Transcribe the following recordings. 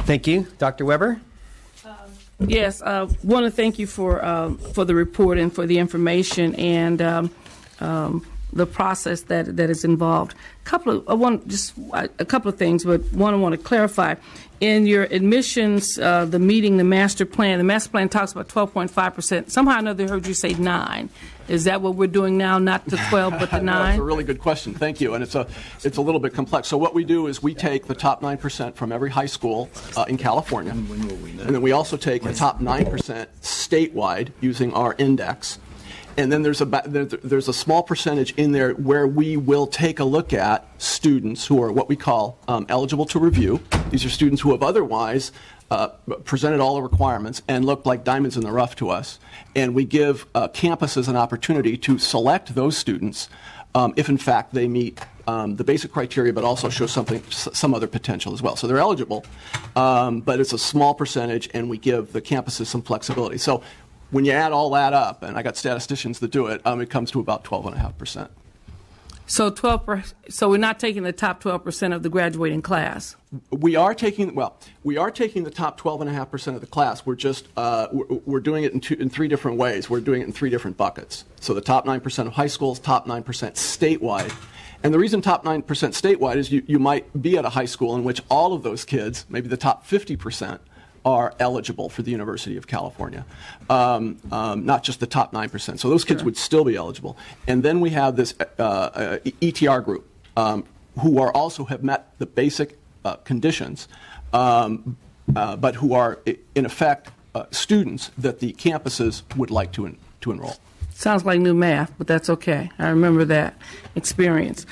Thank you. Dr. Weber? Yes, want to thank you for the report and for the information and the process that is involved. A couple of things, but one I want to clarify. In your admissions, the master plan talks about 12.5%. Somehow or another I heard you say 9. Is that what we're doing now, not the 12 but the 9? No, it's a really good question. Thank you. And it's a little bit complex. So what we do is we take the top 9% from every high school in California. And then we also take the top 9% statewide using our index. And then there's a small percentage in there where we will take a look at students who are what we call eligible to review. These are students who have otherwise presented all the requirements and looked like diamonds in the rough to us. And we give campuses an opportunity to select those students if, in fact, they meet the basic criteria but also show some other potential as well. So they're eligible, but it's a small percentage, and we give the campuses some flexibility. So when you add all that up, and I got statisticians that do it, it comes to about 12.5%. So So we're not taking the top 12% of the graduating class. We are taking the top 12.5% of the class. We're just we're doing it in three different ways. We're doing it in three different buckets. So the top 9% of high schools, top 9% statewide. And the reason top 9% statewide is you might be at a high school in which all of those kids, maybe the top 50%, are eligible for the University of California, not just the top 9%. So those kids would still be eligible. And then we have this ETR group who also have met the basic conditions, but who are, in effect, students that the campuses would like to enroll. Sounds like new math, but that's okay. I remember that experience.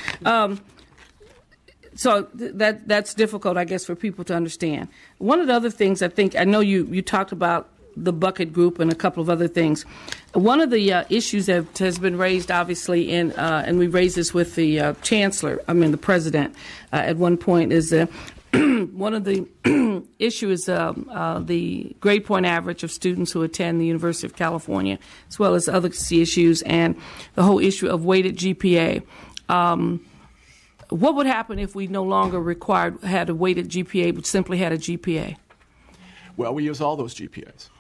So that's difficult, I guess, for people to understand. One of the other things I know you talked about the bucket group and a couple of other things. One of the issues that has been raised, obviously, and we raised this with the the president at one point, is one of the issues is the grade point average of students who attend the University of California, as well as other issues, and the whole issue of weighted GPA. What would happen if we no longer had a weighted GPA but simply had a GPA? Well, we use all those GPAs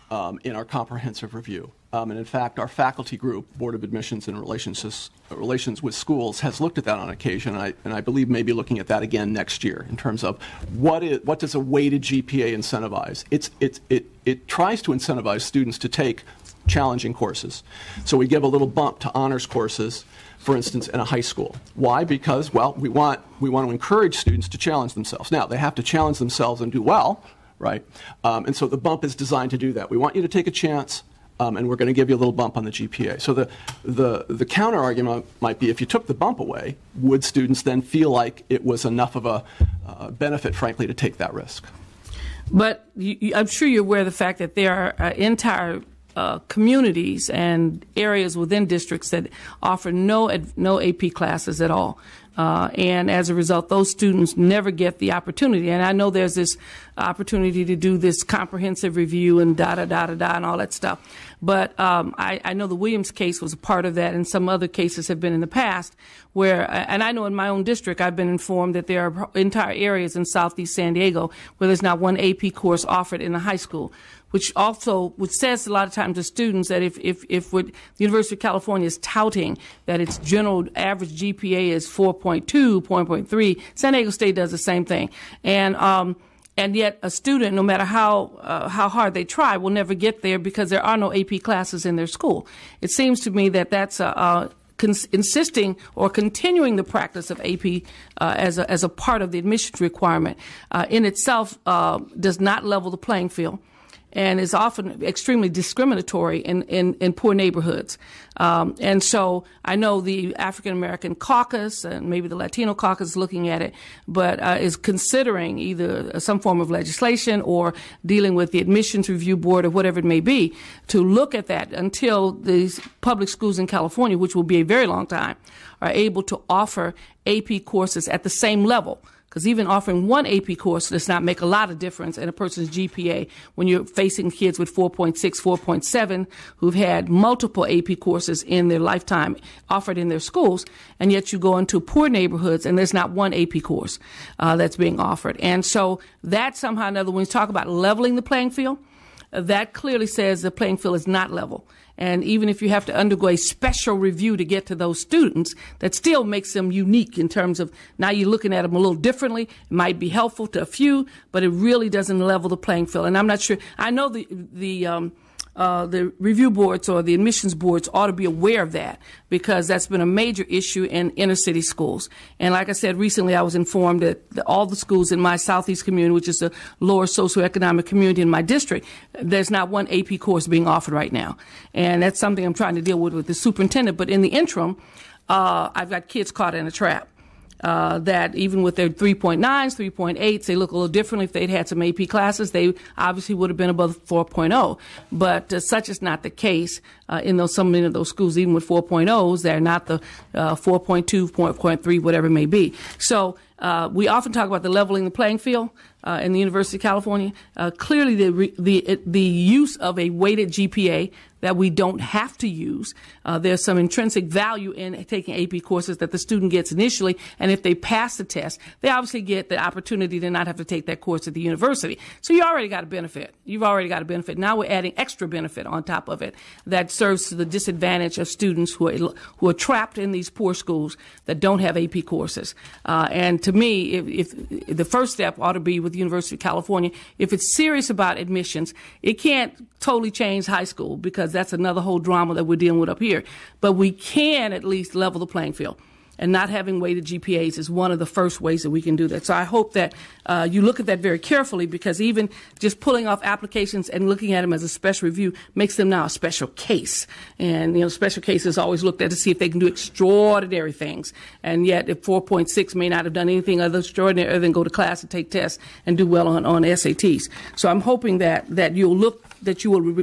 in our comprehensive review. And in fact, our faculty group, Board of Admissions and Relations with Schools, has looked at that on occasion, and I believe maybe looking at that again next year in terms of what does a weighted GPA incentivize? It tries to incentivize students to take challenging courses. So we give a little bump to honors courses, for instance, in a high school. Why? Because, well, we want to encourage students to challenge themselves. Now, they have to challenge themselves and do well, right? And so the bump is designed to do that. We want you to take a chance, and we're going to give you a little bump on the GPA. So the counter argument might be, if you took the bump away, would students then feel like it was enough of a benefit, frankly, to take that risk? But I'm sure you're aware of the fact that there are entire communities and areas within districts that offer no AP classes at all. And as a result, those students never get the opportunity. And I know there's this opportunity to do this comprehensive review and and all that stuff. But I know the Williams case was a part of that, and some other cases have been in the past where, and I know in my own district, I've been informed that there are entire areas in Southeast San Diego where there's not one AP course offered in the high school, which says a lot of times to students that if what the University of California is touting that its general average GPA is 4.2, 4.3, San Diego State does the same thing. And yet a student, no matter how hard they try, will never get there because there are no AP classes in their school. It seems to me that that's insisting or continuing the practice of AP as a part of the admissions requirement in itself does not level the playing field, and is often extremely discriminatory in poor neighborhoods. And so I know the African American caucus and maybe the Latino caucus is looking at it, but is considering either some form of legislation or dealing with the admissions review board or whatever it may be to look at that until these public schools in California, which will be a very long time, are able to offer AP courses at the same level. because even offering one AP course does not make a lot of difference in a person's GPA when you're facing kids with 4.6, 4.7 who've had multiple AP courses in their lifetime offered in their schools, and yet you go into poor neighborhoods and there's not one AP course that's being offered. And so that somehow or another, when you talk about leveling the playing field, that clearly says the playing field is not level. And even if you have to undergo a special review to get to those students, that still makes them unique in terms of now you're looking at them a little differently. It might be helpful to a few, but it really doesn't level the playing field. And I'm not sure. I know the review boards or the admissions boards ought to be aware of that, because that's been a major issue in inner city schools. And like I said, recently I was informed that all the schools in my southeast community, which is the lower socioeconomic community in my district, there's not one AP course being offered right now. And that's something I'm trying to deal with the superintendent. But in the interim, I've got kids caught in a trap. That even with their 3.9s, 3.8s, they look a little differently. If they'd had some AP classes, they obviously would have been above 4.0. But such is not the case in so many of those schools. Even with 4.0s, they're not the 4.2, 4.3, whatever it may be. So we often talk about the leveling the playing field in the University of California. Clearly, the use of a weighted GPA that we don't have to use. There's some intrinsic value in taking AP courses that the student gets initially, and if they pass the test, they obviously get the opportunity to not have to take that course at the university. So you already got a benefit. You've already got a benefit. Now we're adding extra benefit on top of it that serves to the disadvantage of students who are trapped in these poor schools that don't have AP courses. And to me, if the first step ought to be with the University of California, if it's serious about admissions, it can't totally change high school, because that's another whole drama that we're dealing with up here. But we can at least level the playing field. And not having weighted GPAs is one of the first ways that we can do that. So I hope that you look at that very carefully, because even just pulling off applications and looking at them as a special review makes them now a special case. And, special cases always looked at to see if they can do extraordinary things. And yet, if 4.6 may not have done anything other extraordinary other than go to class and take tests and do well on SATs. So I'm hoping that you will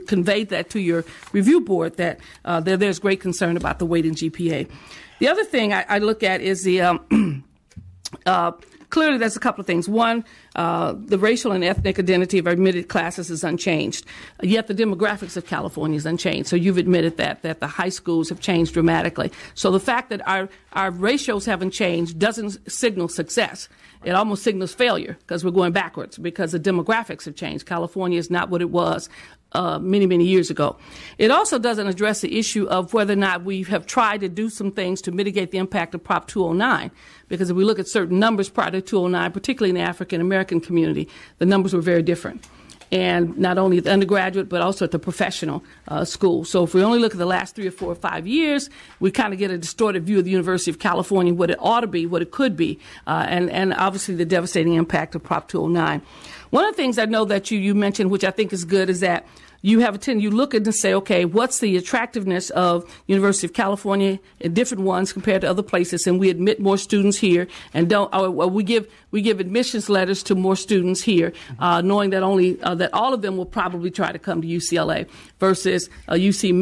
convey that to your review board, that there's great concern about the weighted GPA. The other thing I look at is clearly there's a couple of things. One, the racial and ethnic identity of admitted classes is unchanged, yet the demographics of California is unchanged. So you've admitted that the high schools have changed dramatically. So the fact that our ratios haven't changed doesn't signal success. It almost signals failure, because we're going backwards, because the demographics have changed. California is not what it was many, many years ago. It also doesn't address the issue of whether or not we have tried to do some things to mitigate the impact of Prop 209, because if we look at certain numbers prior to 209, particularly in the African-American community, the numbers were very different. And not only at the undergraduate, but also at the professional school. So if we only look at the last 3 or 4 or 5 years, we kind of get a distorted view of the University of California, what it ought to be, what it could be, and obviously the devastating impact of Prop 209. One of the things I know that you mentioned, which I think is good, is that you look at and say, okay, what's the attractiveness of University of California and different ones compared to other places, and we admit more students here, and we give admissions letters to more students here, knowing that that all of them will probably try to come to UCLA, versus UC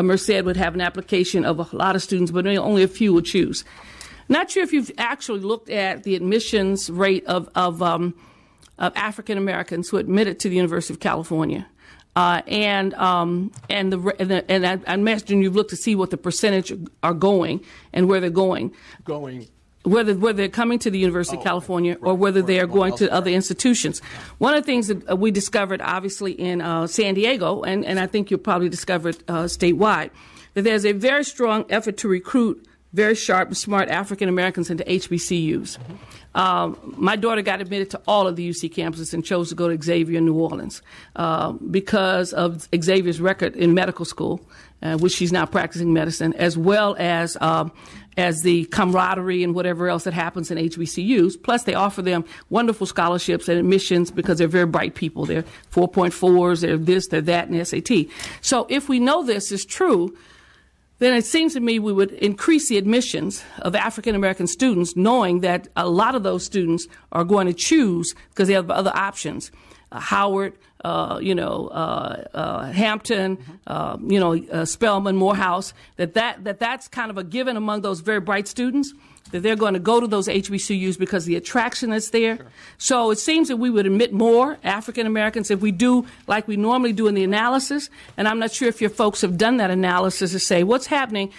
Merced would have an application of a lot of students, but only a few would choose. Not sure if you've actually looked at the admissions rate of African Americans who admitted to the University of California. And I imagine you've looked to see what the percentage are going and where they're going. Whether they're coming to the University of California or whether they are going to other institutions. One of the things that we discovered, obviously, in San Diego, and I think you'll probably discover it statewide, that there's a very strong effort to recruit very sharp and smart African Americans into HBCUs. My daughter got admitted to all of the UC campuses and chose to go to Xavier in New Orleans because of Xavier's record in medical school, which she's now practicing medicine, as well as the camaraderie and whatever else that happens in HBCUs. Plus, they offer them wonderful scholarships and admissions because they're very bright people. They're 4.4s, they're this, they're that, and SAT. So if we know this is true, then it seems to me we would increase the admissions of African-American students, knowing that a lot of those students are going to choose, because they have other options, Howard, Hampton, Spelman, Morehouse, that's kind of a given among those very bright students. that they're going to go to those HBCUs because the attraction is there. Sure. So it seems that we would admit more African Americans if we do like we normally do in the analysis. And I'm not sure if your folks have done that analysis to say what's happening.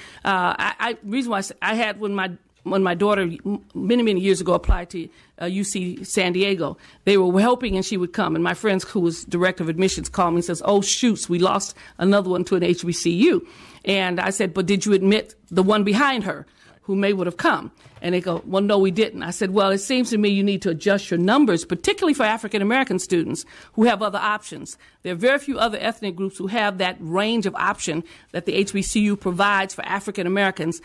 Reason why I had when my daughter many years ago applied to UC San Diego, they were hoping and she would come. And my friend who was director of admissions called me and says, "Oh, shoots, we lost another one to an HBCU." And I said, "But did you admit the one behind her who would have come?" And they go, "Well, no, we didn't." I said, "Well, it seems to me you need to adjust your numbers, particularly for African-American students who have other options. There are very few other ethnic groups who have that range of option that the HBCU provides for African-Americans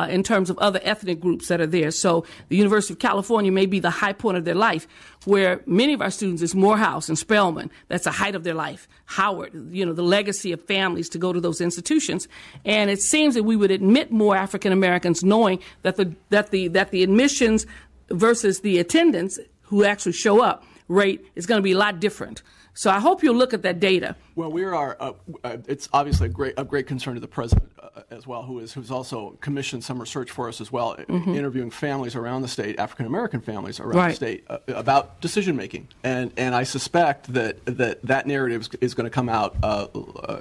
in terms of other ethnic groups that are there. So the University of California may be the high point of their life, where many of our students is Morehouse and Spelman. That's the height of their life. Howard, the legacy of families to go to those institutions. And it seems that we would admit more African-Americans knowing that the admissions versus the attendance who actually show up rate is going to be a lot different. So I hope you'll look at that data. Well, we are. It's obviously of great concern to the president as well, who's also commissioned some research for us as well, interviewing families around the state, African American families around the state, about decision making, and I suspect that narrative is going to come out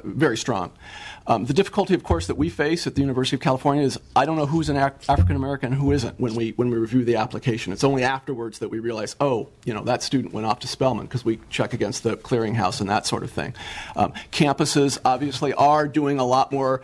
very strong. The difficulty, of course, that we face at the University of California is I don't know who's an African American and who isn't when we review the application. It's only afterwards that we realize, oh, that student went off to Spelman, because we check against the clearinghouse and that sort of thing. Campuses obviously are doing a lot more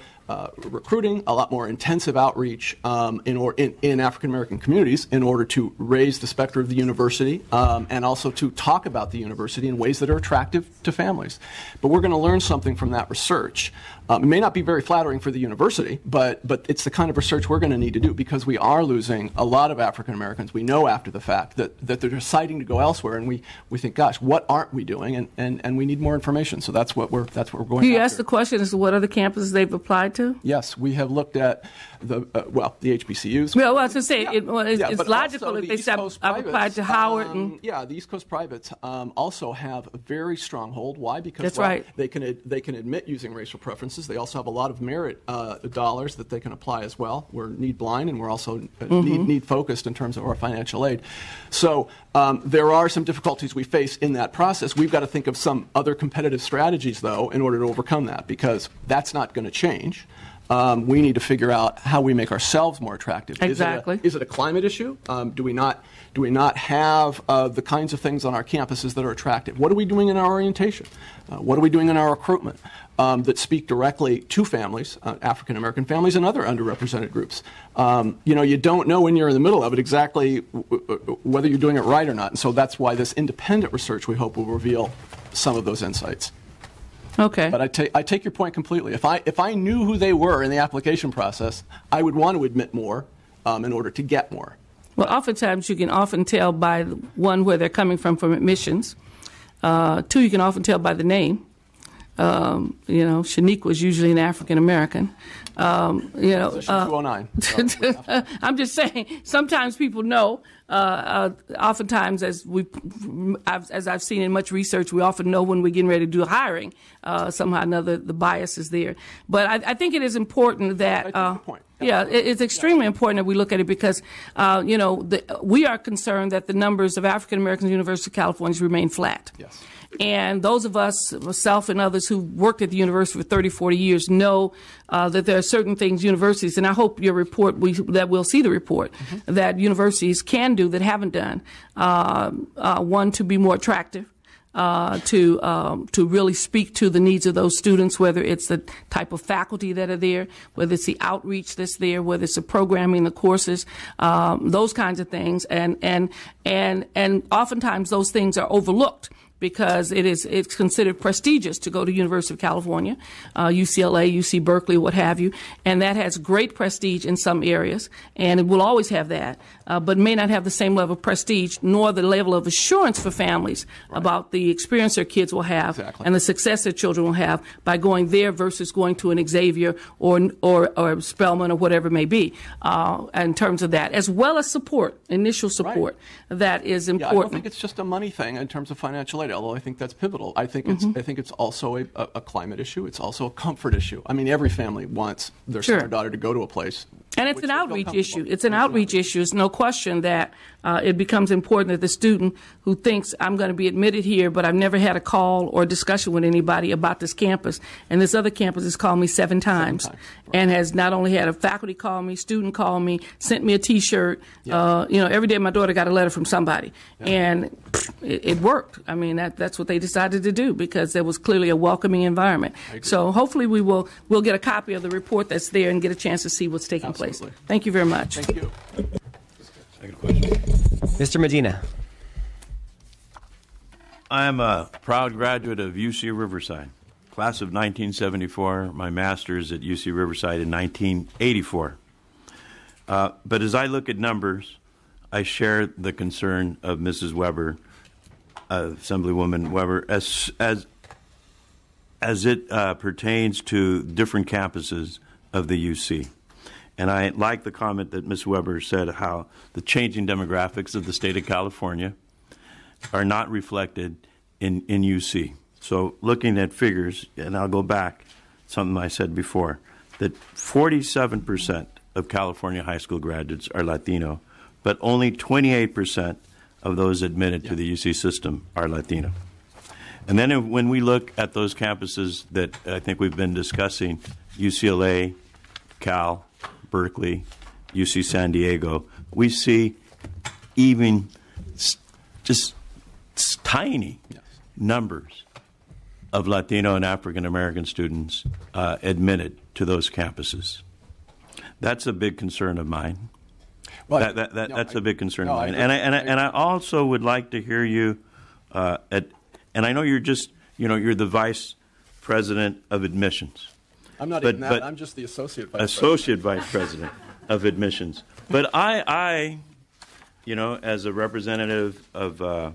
recruiting, a lot more intensive outreach in African American communities in order to raise the specter of the university and also to talk about the university in ways that are attractive to families. But we're going to learn something from that research. It may not be very flattering for the university, but it's the kind of research we're going to need to do, because we are losing a lot of African Americans. We know after the fact that they're deciding to go elsewhere, and we think, gosh, what aren't we doing? And we need more information. So that's what we're going after. You asked the question as to what other campuses they've applied to? Yes, we have looked at the HBCUs. Well, I was going to say, it's logical if they say I've applied to Howard. The East Coast privates also have a very strong hold. Why? Because they can admit using racial preferences. They also have a lot of merit dollars that they can apply as well. We're need blind, and we're also need focused in terms of our financial aid. So there are some difficulties we face in that process. We've got to think of some other competitive strategies, though, in order to overcome that, because that's not going to change. We need to figure out how we make ourselves more attractive. Exactly. Is it a climate issue? Do we not have the kinds of things on our campuses that are attractive? What are we doing in our orientation? What are we doing in our recruitment that speak directly to families, African American families, and other underrepresented groups? You don't know when you're in the middle of it exactly whether you're doing it right or not, and so that's why this independent research, we hope, will reveal some of those insights. Okay. But I take your point completely. If I knew who they were in the application process, I would want to admit more in order to get more. Well, oftentimes you can often tell by one, where they're coming from admissions. Two, you can often tell by the name. Shanique was usually an African American. She's 209. I'm just saying, sometimes people know. Oftentimes, as I've seen in much research, we often know when we're getting ready to do hiring. Somehow or another, the bias is there. But I think it is important that. It's extremely important that we look at it, because, we are concerned that the numbers of African Americans in the University of California remain flat. Yes. And those of us, myself and others who worked at the university for 30, 40 years, know that there are certain things universities, and I hope your report, that we'll see the report, that universities can do that haven't done. One, to be more attractive. To really speak to the needs of those students, whether it's the type of faculty that are there, whether it's the outreach that's there, whether it's the programming, the courses, those kinds of things, and oftentimes those things are overlooked, because it's considered prestigious to go to University of California, UCLA, UC Berkeley, what have you, and that has great prestige in some areas, and it will always have that, but may not have the same level of prestige nor the level of assurance for families about the experience their kids will have and the success their children will have by going there versus going to an Xavier or Spelman or whatever it may be, in terms of that, as well as initial support. That is important. I don't think it's just a money thing in terms of financial aid, although I think that's pivotal. I think it's also a climate issue. It's also a comfort issue. I mean, every family wants their son or daughter to go to a place And it's an outreach issue. It's an outreach issue. It's no question that it becomes important that the student who thinks I'm going to be admitted here, but I've never had a call or discussion with anybody about this campus, and this other campus has called me 7 times, right, and has not only had a faculty call me, student call me, sent me a T-shirt. Yeah. Every day my daughter got a letter from somebody, yeah, and it worked. I mean, that's what they decided to do because there was clearly a welcoming environment. So hopefully we'll get a copy of the report that's there and get a chance to see what's taking place. Thank you very much. Thank you. Second question. Mr. Medina. I am a proud graduate of UC Riverside, class of 1974, my master's at UC Riverside in 1984. But as I look at numbers, I share the concern of Mrs. Weber, Assemblywoman Weber, as it pertains to different campuses of the UC. And I like the comment that Ms. Weber said how the changing demographics of the state of California are not reflected in UC. So looking at figures, and I'll go back, something I said before, that 47% of California high school graduates are Latino, but only 28% of those admitted to the UC system are Latino. And then when we look at those campuses that I think we've been discussing, UCLA, Cal, Berkeley, UC San Diego, we see even just tiny numbers of Latino and African American students admitted to those campuses. That's a big concern of mine. Well, that's a big concern of mine. And I also would like to hear you and I know you're just, you're the vice president of admissions. I'm not even that. I'm just the associate vice vice president of admissions. But I, as a representative of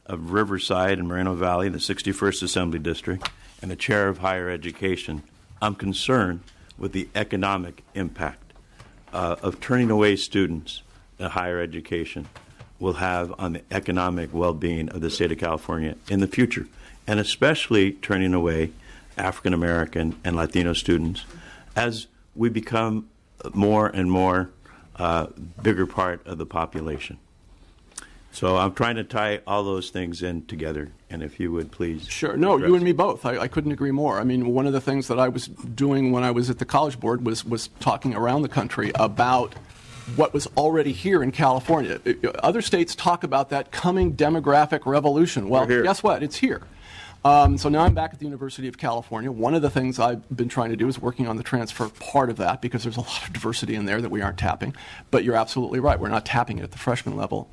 Riverside and Moreno Valley, the 61st Assembly District, and the chair of higher education, I'm concerned with the economic impact of turning away students in higher education will have on the economic well-being of the state of California in the future, and especially turning away African American and Latino students as we become more and more bigger part of the population. So I'm trying to tie all those things in together, and if you would please. Sure. No, you and me both. I couldn't agree more. I mean, one of the things that I was doing when I was at the College Board was talking around the country about what was already here in California. Other states talk about that coming demographic revolution. Well, guess what? It's here. So now I'm back at the University of California. One of the things I've been trying to do is working on the transfer part of that because there's a lot of diversity in there that we aren't tapping. But you're absolutely right. We're not tapping it at the freshman level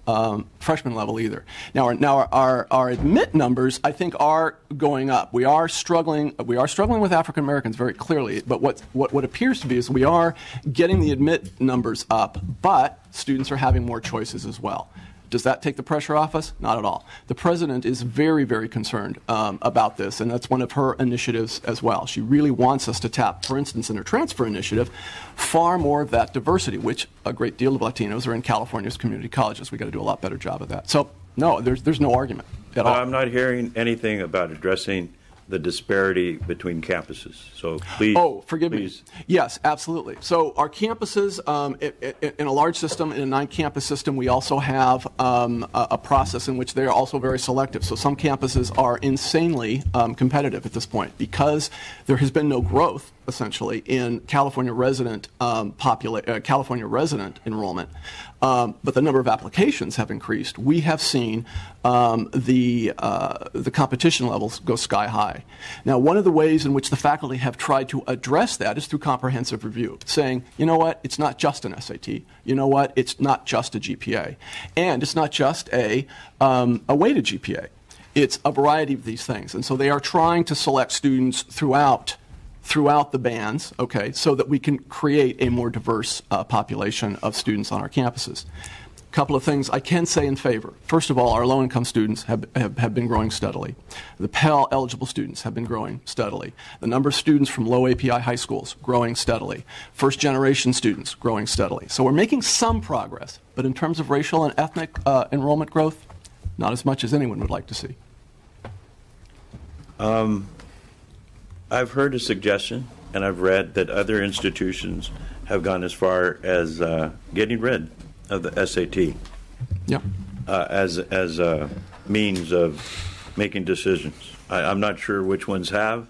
either. Now our admit numbers, I think, are going up. We are struggling with African Americans very clearly. But what appears to be is we are getting the admit numbers up, but students are having more choices as well. Does that take the pressure off us? Not at all. The president is very, very concerned about this, and that's one of her initiatives as well. She really wants us to tap, for instance, in her transfer initiative, far more of that diversity, which a great deal of Latinos are in California's community colleges. We've got to do a lot better job of that. So, no, there's no argument at all. I'm not hearing anything about addressing the disparity between campuses. So please. Oh, forgive me. Yes, absolutely. So our campuses, in a large system, in a 9-campus system, we also have a process in which they are also very selective. So some campuses are insanely competitive at this point because there has been no growth, essentially, in California resident California resident enrollment. But the number of applications have increased. We have seen the competition levels go sky high. Now, one of the ways in which the faculty have tried to address that is through comprehensive review, saying, you know what, it's not just an SAT. You know what, it's not just a GPA. And it's not just a weighted GPA. It's a variety of these things. And so they are trying to select students throughout the bands, okay, so that we can create a more diverse population of students on our campuses. A couple of things I can say in favor. First of all, our low-income students have been growing steadily. The Pell-eligible students have been growing steadily. The number of students from low API high schools growing steadily. First-generation students growing steadily. So we're making some progress, but in terms of racial and ethnic enrollment growth, not as much as anyone would like to see. I've heard a suggestion, and I've read that other institutions have gone as far as getting rid of the SAT Yep. as a means of making decisions. I'm not sure which ones have.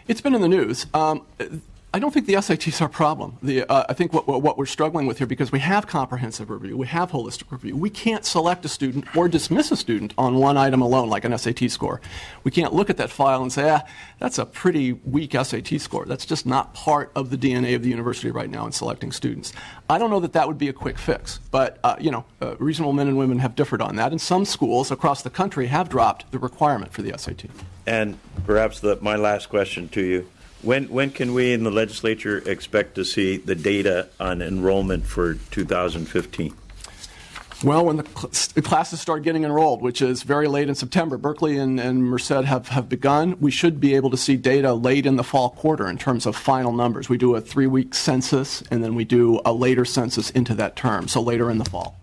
It's been in the news. I don't think the SATs are a problem. I think what we're struggling with here, because we have comprehensive review, we have holistic review, we can't select a student or dismiss a student on one item alone, like an SAT score. We can't look at that file and say, that's a pretty weak SAT score. That's just not part of the DNA of the university right now in selecting students. I don't know that that would be a quick fix, but reasonable men and women have differed on that, and some schools across the country have dropped the requirement for the SAT. And perhaps my last question to you. When can we in the legislature expect to see the data on enrollment for 2015? Well, when the classes start getting enrolled, which is very late in September, Berkeley and Merced have begun. We should be able to see data late in the fall quarter in terms of final numbers. We do a 3-week census, and then we do a later census into that term, so later in the fall.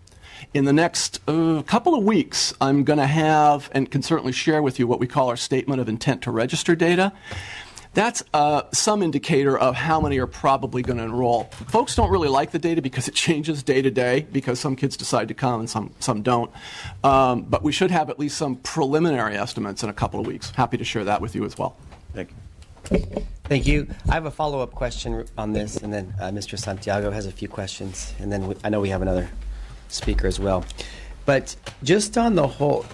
In the next couple of weeks, I'm going to have, and can certainly share with you, what we call our Statement of Intent to Register data. That's some indicator of how many are probably going to enroll. Folks don't really like the data because it changes day to day, because some kids decide to come and some don't. But we should have at least some preliminary estimates in a couple of weeks. Happy to share that with you as well. Thank you. Thank you. I have a follow-up question on this, and then Mr. Santiago has a few questions, and then I know we have another speaker as well. But just on the whole,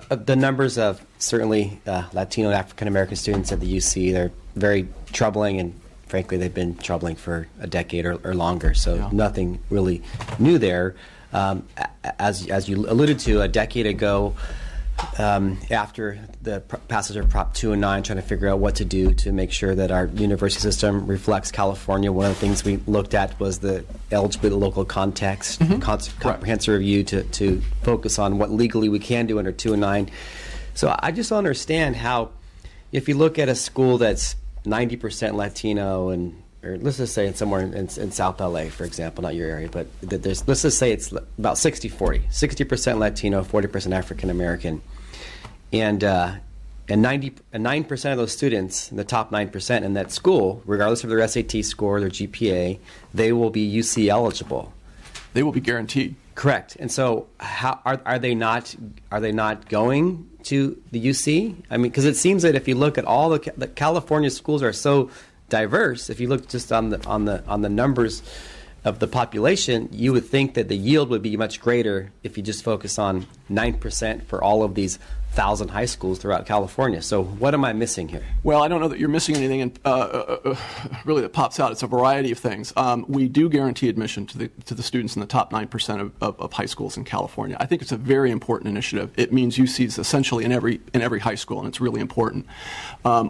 the numbers of certainly Latino and African American students at the UC, they're very troubling, and frankly, they've been troubling for a decade or longer. So nothing really new there. As you alluded to, a decade ago, after the passage of Prop 209, trying to figure out what to do to make sure that our university system reflects California, one of the things we looked at was the eligibility local context, comprehensive review to focus on what legally we can do under 209. So I just don't understand how, if you look at a school that's 90% Latino, or let's just say it's somewhere in South LA, for example, not your area, but let's just say it's about 60-40, 60% Latino, 40% African American, and 9% of those students, the top 9% in that school, regardless of their SAT score, their GPA, they will be UC eligible. They will be guaranteed. Correct. And so, how are they not going to the UC? I mean, because it seems that if you look at all the California schools are so diverse. If you look just on the numbers of the population, you would think that the yield would be much greater if you just focus on 9% for all of these 1,000 high schools throughout California. So what am I missing here? Well, I don't know that you're missing anything really that pops out. It's a variety of things. We do guarantee admission to the students in the top 9% of high schools in California. I think it's a very important initiative. It means UC is essentially in every high school, and it's really important.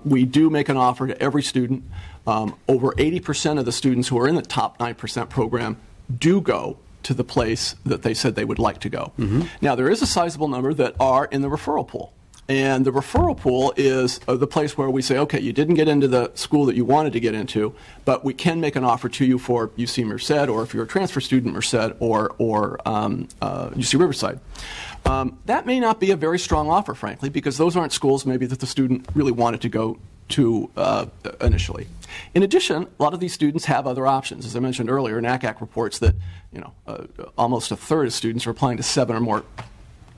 We do make an offer to every student. Over 80% of the students who are in the top 9% program do go to the place that they said they would like to go. Mm-hmm. Now, there is a sizable number that are in the referral pool. And the referral pool is the place where we say, okay, you didn't get into the school that you wanted to get into, but we can make an offer to you for UC Merced, or if you're a transfer student, Merced, or UC Riverside. That may not be a very strong offer, frankly, because those aren't schools maybe that the student really wanted to go to initially. In addition, a lot of these students have other options. As I mentioned earlier, NACAC reports that almost a third of students are applying to 7 or more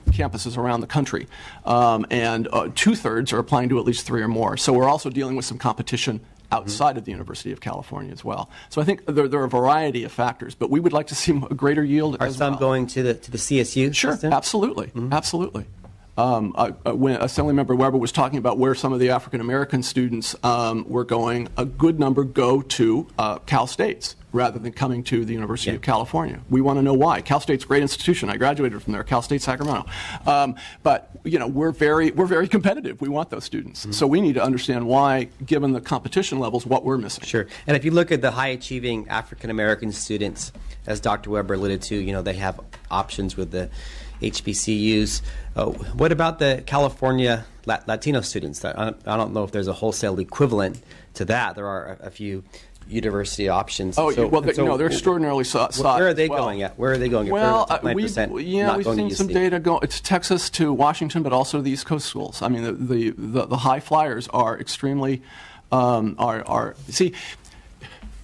campuses around the country, and 2/3 are applying to at least 3 or more. So we're also dealing with some competition outside of the University of California as well. So I think there are a variety of factors, but we would like to see a greater yield as well. Are some going to the CSU? Sure, system? Absolutely, absolutely. When Assemblymember Weber was talking about where some of the African American students were going, a good number go to Cal State's rather than coming to the University of California. We want to know why. Cal State's a great institution. I graduated from there, Cal State Sacramento. But we're very competitive. We want those students. Mm-hmm. So we need to understand why, given the competition levels, what we're missing. Sure. And if you look at the high achieving African American students, as Dr. Weber alluded to, they have options with the HBCUs. What about the California Latino students? I don't know if there's a wholesale equivalent to that. There are a few university options. Oh, they're extraordinarily sought. Where are they going at? Where are they going? Well, we've seen some data go. It's Texas to Washington, but also the East Coast schools. I mean, the high flyers are extremely see.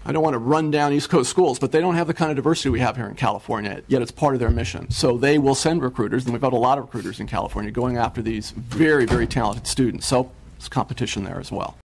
I don't want to run down East Coast schools, but they don't have the kind of diversity we have here in California, yet it's part of their mission. So they will send recruiters, and we've got a lot of recruiters in California going after these very, very talented students. So there's competition there as well.